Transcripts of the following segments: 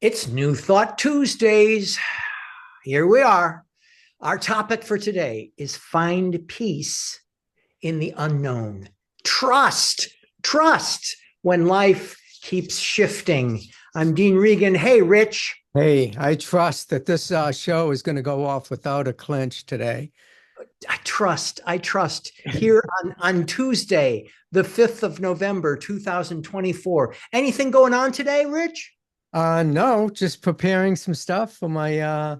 It's New Thought Tuesdays. Here we are. Our topic for today is find peace in the unknown. Trust when life keeps shifting. I'm Dean Regan. Hey, Rich. Hey, I trust that this show is going to go off without a clinch today. I trust here on Tuesday, the 5th of November, 2024. Anything going on today, Rich? No, just preparing some stuff for my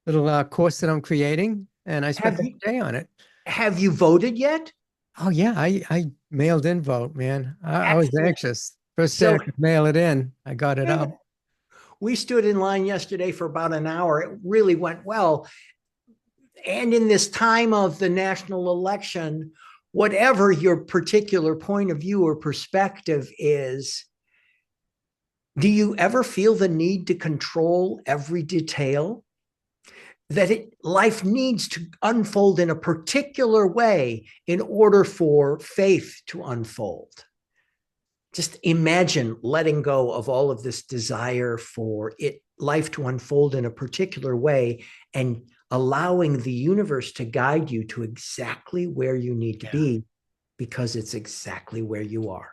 little course that I'm creating, and I spent Have the you day on it. have you voted yet? Oh yeah, I mailed in vote, man. I was Excellent. anxious. First day I So could mail it in, I got it out. we stood in line yesterday for about an hour. It really went well. And in this time of the national election, whatever your particular point of view or perspective is, do you ever feel the need to control every detail? Life needs to unfold in a particular way in order for faith to unfold. Just imagine letting go of all of this desire for life to unfold in a particular way and allowing the universe to guide you to exactly where you need to Yeah. be because it's exactly where you are.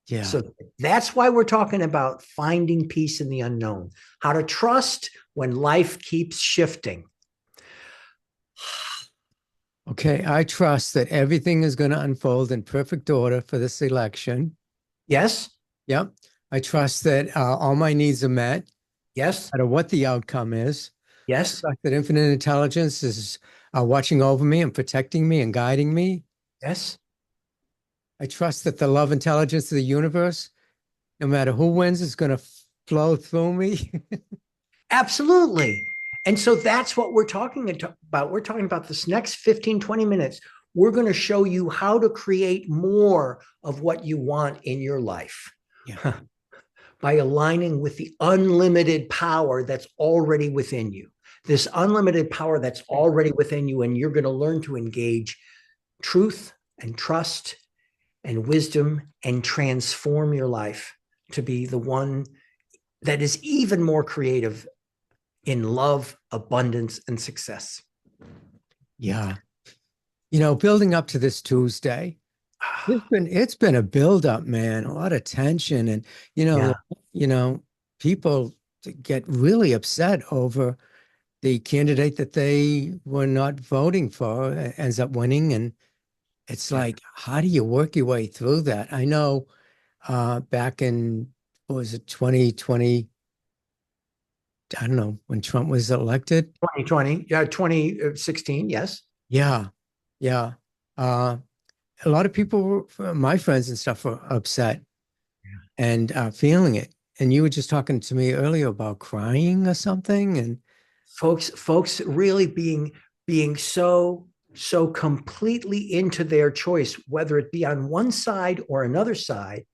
Yeah. So that's why we're talking about finding peace in the unknown, how to trust when life keeps shifting. Okay, I trust that everything is going to unfold in perfect order for this election. Yes, Yep. I trust that all my needs are met, yes, no matter what the outcome is. yes, Trust that infinite intelligence is watching over me and protecting me and guiding me. yes. I trust that the love intelligence of the universe, no matter who wins, is going to flow through me. Absolutely. And so that's what we're talking about. We're talking about this next 15, 20 minutes. We're going to show you how to create more of what you want in your life Yeah. by aligning with the unlimited power that's already within you. This unlimited power that's already within you, and you're going to learn to engage truth and trust and wisdom and transform your life to be the one that is even more creative in love, abundance, and success. Yeah. Building up to this Tuesday, it's been a build up, man, a lot of tension and you know, Yeah. you know, people get really upset over the candidate that they were not voting for ends up winning. And it's Yeah. like, how do you work your way through that? I know back in, what was it, 2020, I don't know, when Trump was elected. 2020, yeah, 2016, yes. Yeah, yeah. Uh, a lot of people, my friends and stuff, were upset and feeling it. And you were just talking to me earlier about crying or something. And Folks really being so completely into their choice, whether it be on one side or another side.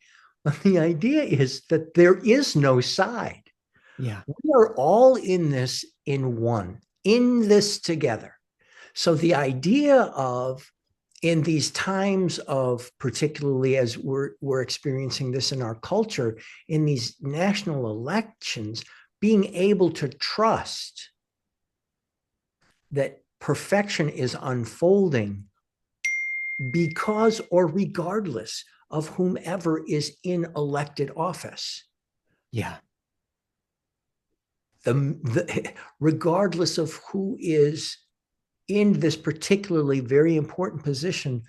The idea is that there is no side. yeah, We are all in this in this together. So the idea of in these times of, particularly as we're experiencing this in our culture, in these national elections, being able to trust that perfection is unfolding because or regardless of whomever is in elected office. yeah, Regardless of who is in this particularly very important position,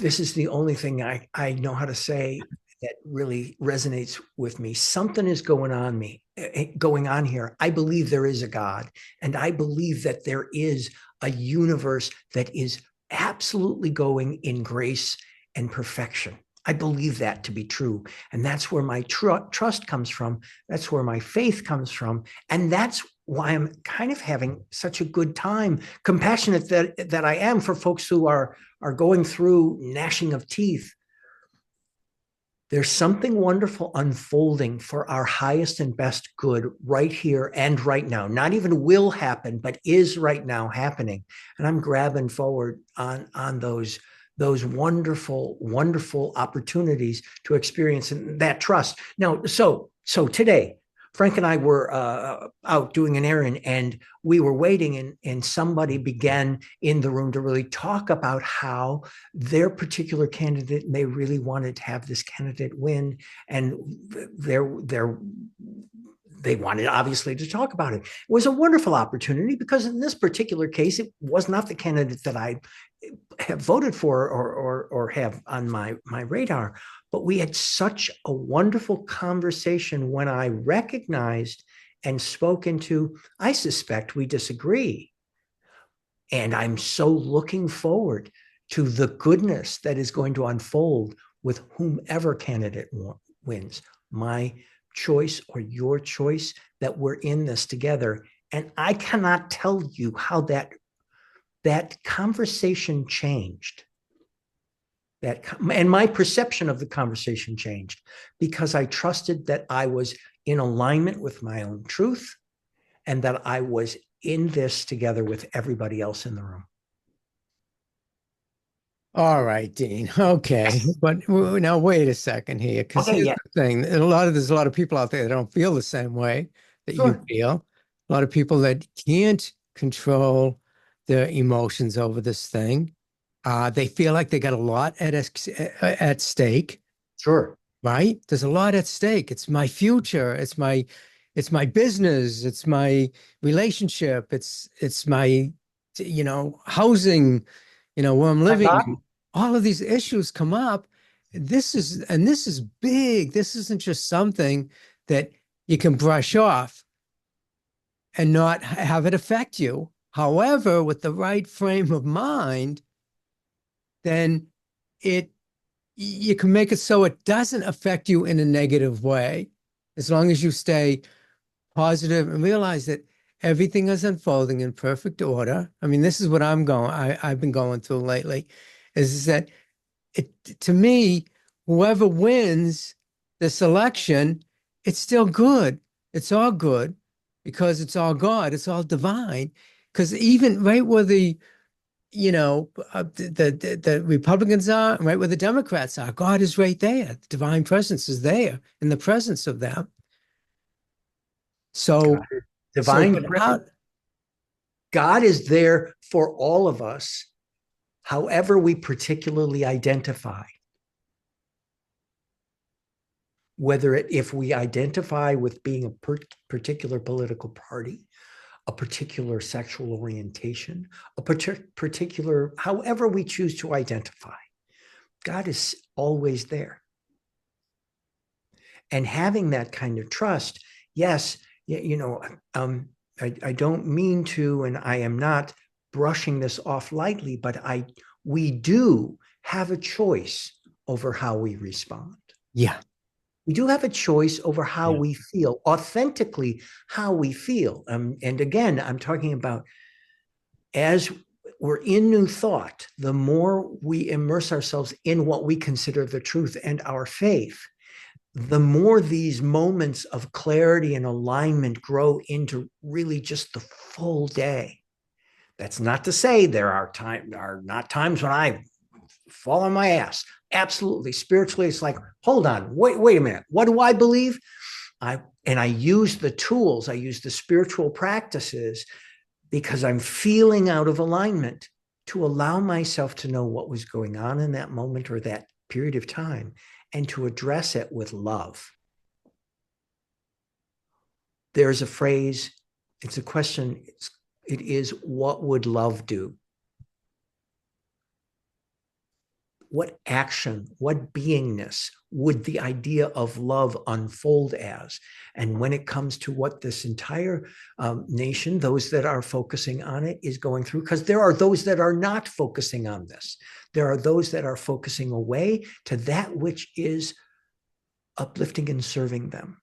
this is the only thing I know how to say that really resonates with me. Something is going on here. I believe there is a God, and I believe that there is a universe that is absolutely going in grace and perfection. I believe that to be true. And that's where my trust comes from. That's where my faith comes from. And that's why I'm kind of having such a good time, compassionate that I am for folks who are going through gnashing of teeth. There's something wonderful unfolding for our highest and best good right here and right now. Not even will happen, but is right now happening. And I'm grabbing forward on those wonderful, wonderful opportunities to experience that trust. Now, so today, Frank and I were out doing an errand, and we were waiting, and somebody began in the room to really talk about how their particular candidate, and they really wanted to have this candidate win, and they wanted obviously to talk about it. It was a wonderful opportunity because in this particular case, it was not the candidate that I have voted for or have on my radar. But we had such a wonderful conversation when I recognized and spoke into, I suspect we disagree. And I'm so looking forward to the goodness that is going to unfold with whomever candidate wins, my choice or your choice, that we're in this together. And I cannot tell you how that conversation changed. And my perception of the conversation changed because I trusted that I was in alignment with my own truth and that I was in this together with everybody else in the room. All right, Dean. Okay. But now wait a second here, because Okay, here's yeah, the thing. There's a lot of people out there that don't feel the same way that you sure. feel. A lot of people that can't control their emotions over this thing. They feel like they got a lot at stake, Sure. right? There's a lot at stake. It's my future. It's my business. It's my relationship. It's my, housing, where I'm living. All of these issues come up. This is big. This isn't just something that you can brush off and not have it affect you. However, with the right frame of mind, then it you can make it so it doesn't affect you in a negative way, as long as you stay positive and realize that everything is unfolding in perfect order. I mean, this is what I've been going through lately, is that to me, whoever wins this election, it's still good. It's all good because it's all God. It's all divine. Because even right where the Republicans are, right where the Democrats are, God is right there. The divine presence is there in the presence of them. God, So, divine but how? God is there for all of us, however we particularly identify. If we identify with being a particular political party, a particular sexual orientation, a particular, however we choose to identify, God is always there. And having that kind of trust, yes, I don't mean to, and I am not brushing this off lightly, but we do have a choice over how we respond. Yeah, We do have a choice over how yeah, we feel, authentically how we feel. And again, I'm talking about as we're in new thought, the more we immerse ourselves in what we consider the truth and our faith, the more these moments of clarity and alignment grow into really just the full day. That's not to say there are not times when I fall on my ass. Absolutely. Spiritually, it's like, hold on, wait a minute. What do I believe? I use the tools, I use the spiritual practices because I'm feeling out of alignment to allow myself to know what was going on in that moment or that period of time and to address it with love. There's a phrase, it's a question, it is, what would love do? What action, what beingness would the idea of love unfold as? And when it comes to what this entire nation, those that are focusing on it, is going through, because there are those that are not focusing on this. There are those that are focusing away to that which is uplifting and serving them.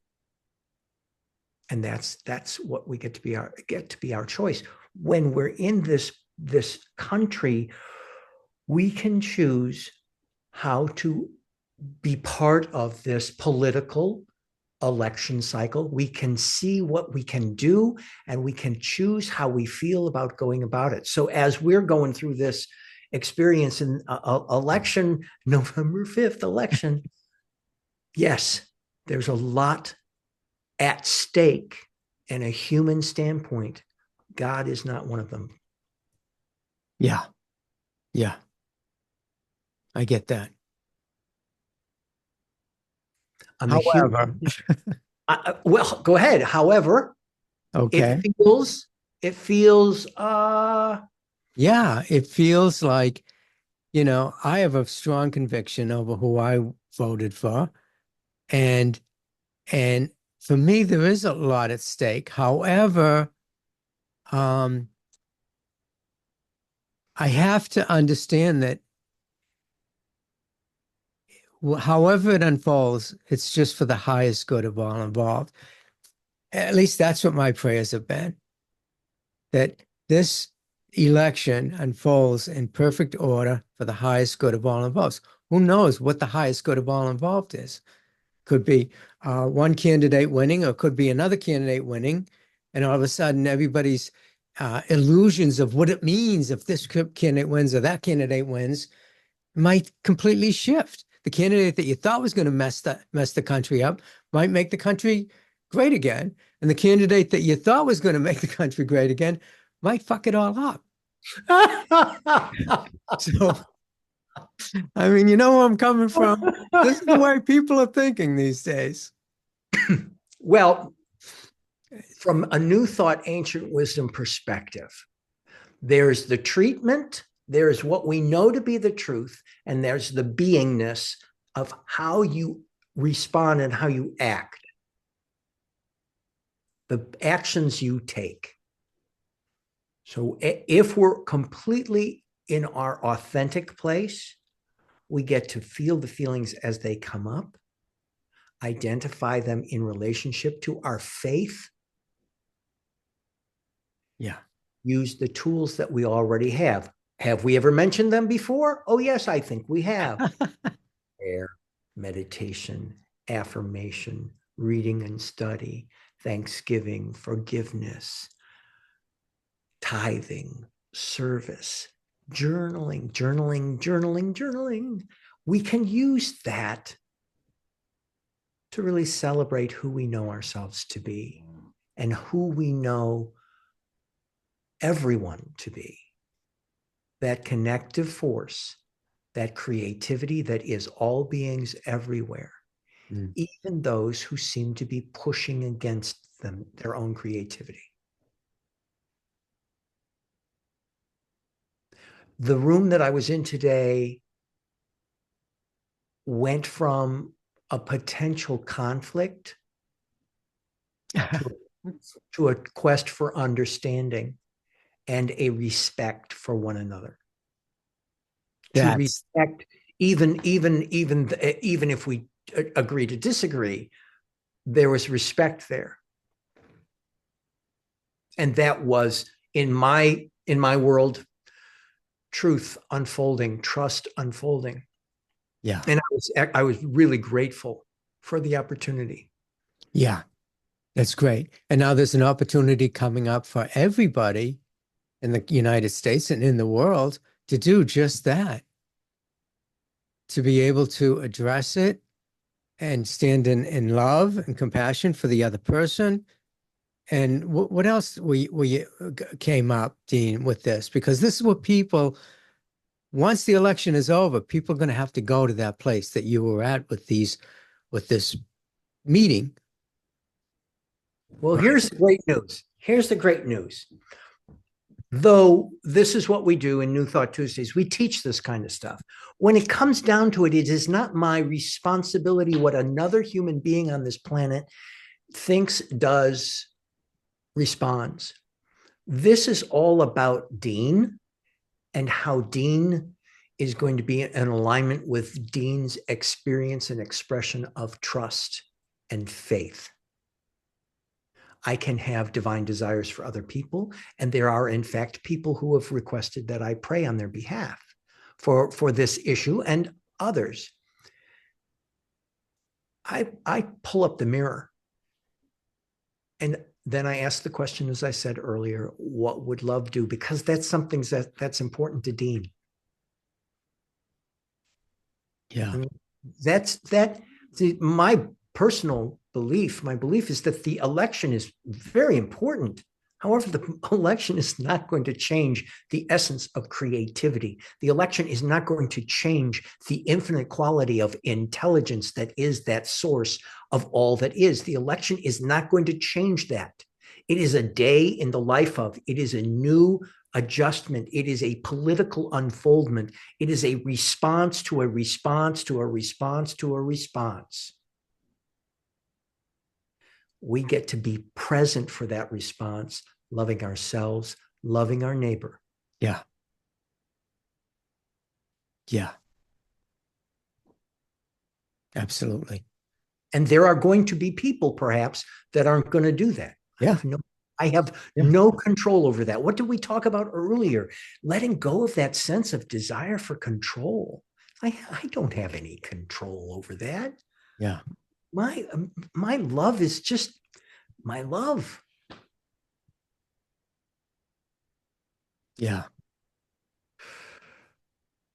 And that's what we get to be our choice. When we're in this country, we can choose how to be part of this political election cycle. We can see what we can do, and we can choose how we feel about going about it. So as we're going through this experience in election, November 5th election. Yes, there's a lot at stake in a human standpoint. God is not one of them. Yeah. Yeah. I get that. I'm a human. However, Well, go ahead. However, it okay. feels, it feels, Yeah, it feels like, I have a strong conviction over who I voted for. And and for me, there is a lot at stake. However, um, I have to understand that however it unfolds, it's just for the highest good of all involved. At least that's what my prayers have been, that this election unfolds in perfect order for the highest good of all involved. Who knows what the highest good of all involved is? Could be one candidate winning, or could be another candidate winning, and all of a sudden everybody's illusions of what it means if this candidate wins or that candidate wins might completely shift. The candidate that you thought was going to mess the country up might make the country great again, and the candidate that you thought was going to make the country great again might fuck it all up. So, I mean, you know where I'm coming from. This is the way people are thinking these days. well, from a new thought, ancient wisdom perspective, there's the treatment, there's what we know to be the truth, and there's the beingness of how you respond and how you act, the actions you take. So if we're completely in our authentic place, we get to feel the feelings as they come up, identify them in relationship to our faith, Yeah. use the tools that we already have. Have we ever mentioned them before? Oh, yes, I think we have. Prayer, meditation, affirmation, reading and study, thanksgiving, forgiveness, tithing, service, journaling. We can use that to really celebrate who we know ourselves to be and who we know everyone to be. That connective force, that creativity that is all beings everywhere, even those who seem to be pushing against them, their own creativity. The room that I was in today went from a potential conflict to, to a quest for understanding and a respect for one another. To That's respect, even if we agree to disagree, there was respect there, and that was in my world, truth unfolding, trust unfolding. yeah. And I was really grateful for the opportunity. Yeah. That's great. And now there's an opportunity coming up for everybody in the United States and in the world to do just that, to be able to address it and stand in love and compassion for the other person. And what else we came up, Dean, with this? Because this is what people, once the election is over, people are going to have to go to that place that you were at with this meeting. Well, Right. here's the great news. Here's the great news. Though this is what we do in New Thought Tuesdays, we teach this kind of stuff. When it comes down to it, it is not my responsibility what another human being on this planet thinks, does, responds. This is all about Dean and how Dean is going to be in alignment with Dean's experience and expression of trust and faith. I can have divine desires for other people. And there are, in fact, people who have requested that I pray on their behalf for this issue and others. I pull up the mirror and then I ask the question, as I said earlier, what would love do? Because that's something that's important to Dean. Yeah. I mean, that's that. My personal belief, my belief is that the election is very important. However, the election is not going to change the essence of creativity. The election is not going to change the infinite quality of intelligence that is that source of all that is. The election is not going to change that. It is a day in the life of, it is a new adjustment. It is a political unfoldment. It is a response to a response to a response to a response. We get to be present for that response, loving ourselves, loving our neighbor. Yeah. Yeah. Absolutely. And there are going to be people, perhaps, that aren't going to do that. Yeah. I have Yeah. no control over that. What did we talk about earlier? Letting go of that sense of desire for control. I don't have any control over that. Yeah. My my love is just my love. Yeah.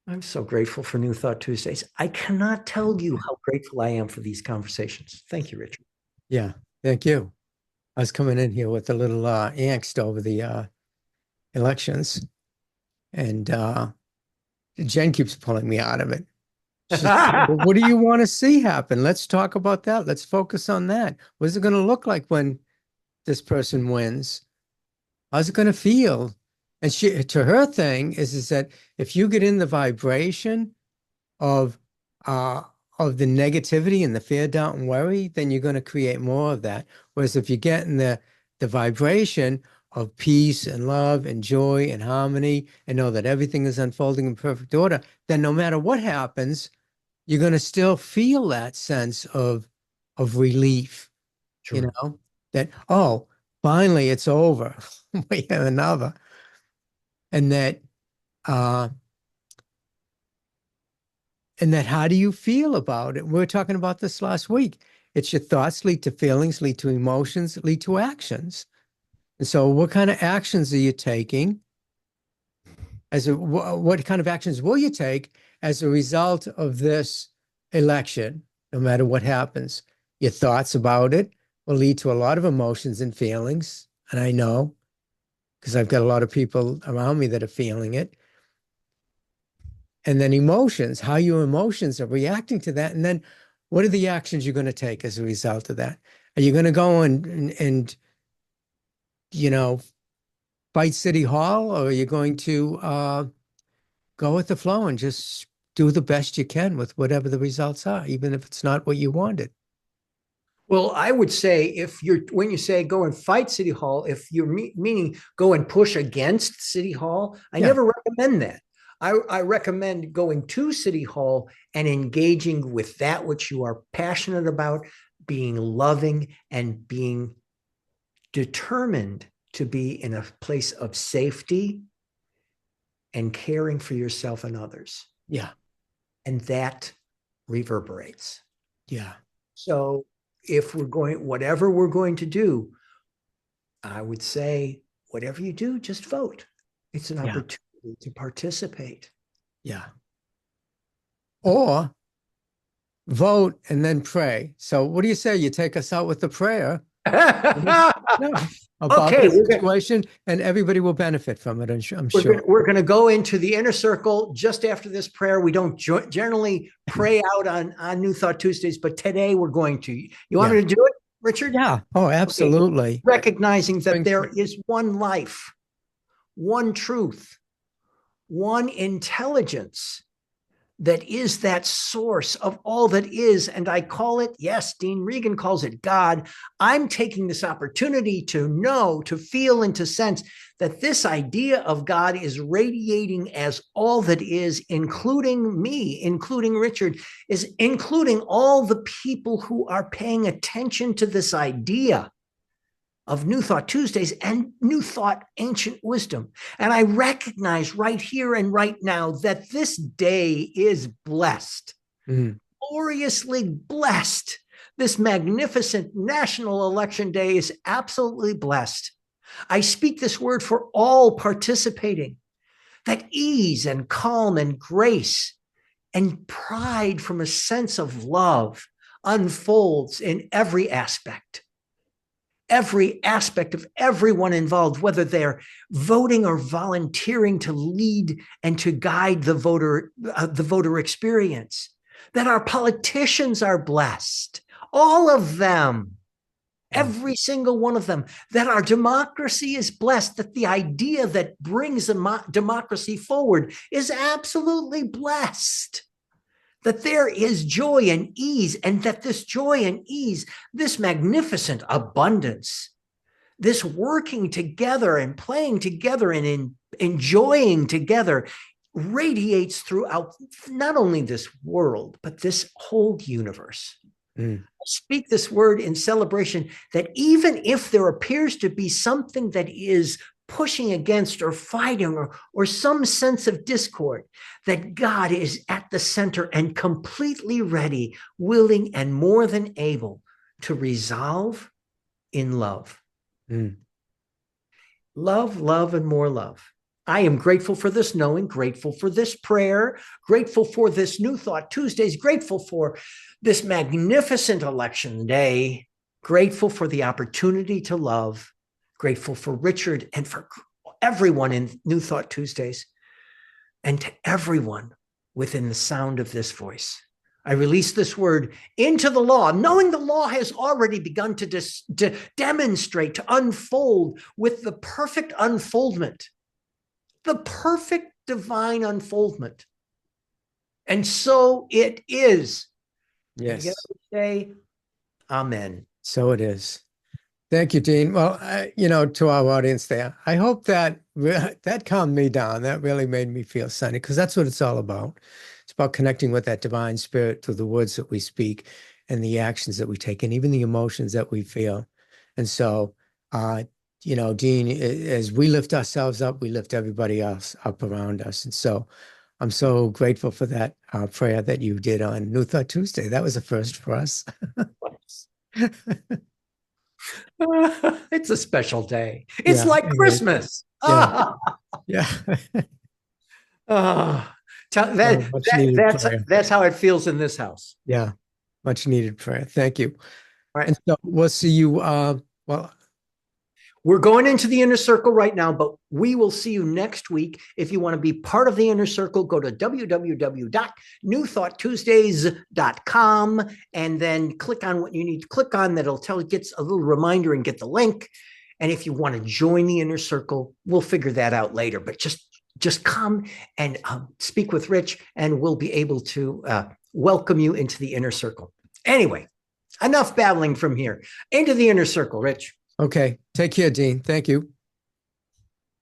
I'm so grateful for New Thought Tuesdays. I cannot tell you how grateful I am for these conversations. Thank you, Richard. Yeah. Thank you. I was coming in here with a little angst over the elections, and Jen keeps pulling me out of it. She says, well, what do you want to see happen? Let's talk about that. Let's focus on that. What is it going to look like when this person wins? How's it going to feel? And she, to her thing is that if you get in the vibration of uh of the negativity and the fear, doubt, and worry, then you're going to create more of that. Whereas if you get in the vibration of peace and love and joy and harmony and know that everything is unfolding in perfect order, then no matter what happens, you're going to still feel that sense of relief, you True. know, that, oh, finally it's over. We have another. And that uh and that how do you feel about it? We were talking about this last week. It's your thoughts lead to feelings, lead to emotions, lead to actions. And so what kind of actions are you taking what kind of actions will you take as a result of this election, no matter what happens? Your thoughts about it will lead to a lot of emotions and feelings. And I know because I've got a lot of people around me that are feeling it. And then emotions, how your emotions are reacting to that. And then what are the actions you're going to take as a result of that? Are you going to go and you know, fight City Hall, or are you going to go with the flow and just do the best you can with whatever the results are, even if it's not what you wanted? Well, I would say if you're when you say go and fight City Hall, if you're meaning go and push against City Hall, I Yeah, never recommend that. I recommend going to City Hall and engaging with that which you are passionate about, being loving and being determined to be in a place of safety and caring for yourself and others. yeah, And that reverberates. yeah, So if we're going, whatever we're going to do, I would say, whatever you do, just vote. It's an yeah, opportunity to participate. yeah. Or vote and then pray. So what do you say? You take us out with the prayer. No, about Okay, the situation, and everybody will benefit from it, I'm sure. we're going to go into the inner circle just after this prayer. We don't generally pray out on New Thought Tuesdays, but today we're going to. You want Yeah. me to do it, Richard? Yeah. Oh, Okay. absolutely. Recognizing that Bring there prayer. is one life, one truth, one intelligence that is that source of all that is. And I call it, yes, Dean Regan calls it God. I'm taking this opportunity to know, to feel, and to sense that this idea of God is radiating as all that is, including me, including Richard, is including all the people who are paying attention to this idea of New Thought Tuesdays and New Thought Ancient Wisdom. And I recognize right here and right now that this day is blessed, Mm, gloriously blessed. This magnificent national election day is absolutely blessed. I speak this word for all participating, that ease and calm and grace and pride from a sense of love unfolds in every aspect of everyone involved, whether they're voting or volunteering to lead and to guide the voter experience. That our politicians are blessed, all of them, Mm. every single one of them. That our democracy is blessed. That the idea that brings democracy forward is absolutely blessed, that there is joy and ease, and that this joy and ease, this magnificent abundance, this working together and playing together and enjoying together radiates throughout not only this world, but this whole universe. Mm. Speak this word in celebration that even if there appears to be something that is pushing against or fighting or some sense of discord, that God is at the center and completely ready, willing, and more than able to resolve in love. Mm. Love, love, and more love. I am grateful for this knowing, grateful for this prayer, grateful for this New Thought Tuesdays, grateful for this magnificent election day, grateful for the opportunity to love, grateful for Richard and for everyone in New Thought Tuesdays, and to everyone within the sound of this voice. I release this word into the law, knowing the law has already begun to demonstrate, to unfold with the perfect unfoldment, the perfect divine unfoldment. And so it is. And together Yes, we say, Amen. so it is. Thank you, Dean. Well, to our audience there, I hope that that calmed me down. That really made me feel centered because that's what it's all about. It's about connecting with that divine spirit through the words that we speak and the actions that we take and even the emotions that we feel. And so, Dean, as we lift ourselves up, we lift everybody else up around us. And so I'm so grateful for that prayer that you did on New Thought Tuesday. That was a first for us. It's a special day. It's Yeah, like it is. Christmas. Yeah. Ah, Yeah. ah. Oh, much needed prayer. That's how it feels in this house. Yeah. Much needed prayer. Thank you. All right. And so we'll see you. Well, We're going into the inner circle right now, but we will see you next week. If you want to be part of the inner circle, go to www.newthoughttuesdays.com and then click on what you need to click on. That'll tell, gets a little reminder and get the link. And if you want to join the inner circle, we'll figure that out later. But just come and speak with Rich, and we'll be able to welcome you into the inner circle. Anyway, enough babbling from here. Into the inner circle, Rich. okay. Take care, Dean. Thank you.